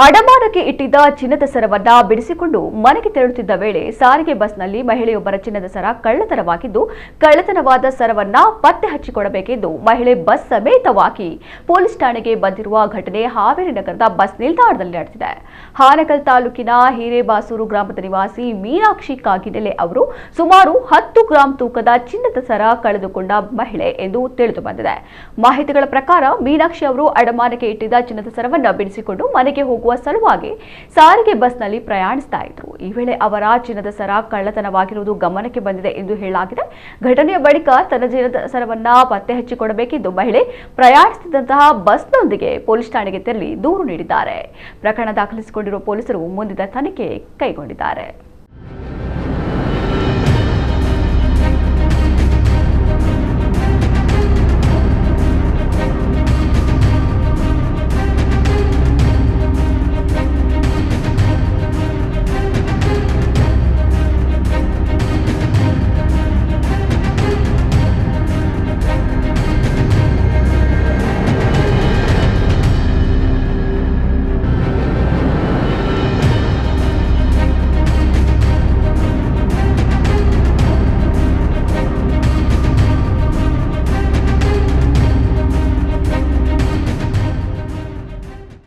ಅಡಮಾನಕ್ಕೆ ಇಟ್ಟಿದ್ದ ಚಿನ್ನದ ಸರವನ್ನ ಬಿಡಿಸಿಕೊಂಡು ಮನೆಗೆ ತೆರಳುತ್ತಿದ್ದ ವೇಳೆ ಸಾರಿಗೆ ಬಸ್ನಲ್ಲಿ ಮಹಿಳೆಯೊಬ್ಬರ ಚಿನ್ನದ ಸರ ಕಳ್ಳತನವಾಗಿದ್ದು, ಕಳ್ಳತನವಾದ ಸರವನ್ನ ಪತ್ತೆ ಹಚ್ಚಿಕೊಡಬೇಕೆಂದು ಮಹಿಳೆ ಬಸ್ ಸಮೇತವಾಗಿ ಪೊಲೀಸ್ ಠಾಣೆಗೆ ಬಂದಿರುವ ಘಟನೆ ಹಾವೇರಿ ನಗರದ ಬಸ್ ನಿಲ್ದಾಣದಲ್ಲಿ ನಡೆದಿದೆ. ಹಾನಗಲ್ ತಾಲೂಕಿನ ಹಿರೇಬಾಸೂರು ಗ್ರಾಮದ ನಿವಾಸಿ ಮೀನಾಕ್ಷಿ ಕಾಗಿನೆಲೆ ಅವರು ಸುಮಾರು 10 ಗ್ರಾಂ ತೂಕದ ಚಿನ್ನದ ಸರ ಕಳೆದುಕೊಂಡ ಮಹಿಳೆ ಎಂದು ತಿಳಿದು ಬಂದಿದೆ. ಮಾಹಿತಿಗಳ ಪ್ರಕಾರ ಮೀನಾಕ್ಷಿ ಅವರು ಅಡಮಾನಕ್ಕೆ ಇಟ್ಟಿದ್ದ ಚಿನ್ನದ ಸರವನ್ನ ಬಿಡಿಸಿಕೊಂಡು ಮನೆಗೆ ಹೋಗುವ ಸಲುವಾಗಿ ಸಾರಿಗೆ ಬಸ್ನಲ್ಲಿ ಪ್ರಯಾಣಿಸ್ತಾ ಇದ್ರು. ಈ ವೇಳೆ ಅವರ ಚಿನ್ನದ ಸರ ಕಳ್ಳತನವಾಗಿರುವುದು ಗಮನಕ್ಕೆ ಬಂದಿದೆ ಎಂದು ಹೇಳಲಾಗಿದೆ. ಘಟನೆಯ ಬಳಿಕ ತನ್ನ ಚಿನ್ನದ ಸರವನ್ನ ಪತ್ತೆ ಹಚ್ಚಿಕೊಡಬೇಕೆಂದು ಮಹಿಳೆ ಪ್ರಯಾಣಿಸುತ್ತಿದ್ದಂತಹ ಬಸ್ನೊಂದಿಗೆ ಪೊಲೀಸ್ ಠಾಣೆಗೆ ತೆರಳಿ ದೂರು ನೀಡಿದ್ದಾರೆ. ಪ್ರಕರಣ ದಾಖಲಿಸಿಕೊಂಡಿರುವ ಪೊಲೀಸರು ಮುಂದಿನ ತನಿಖೆ ಕೈಗೊಂಡಿದ್ದಾರೆ.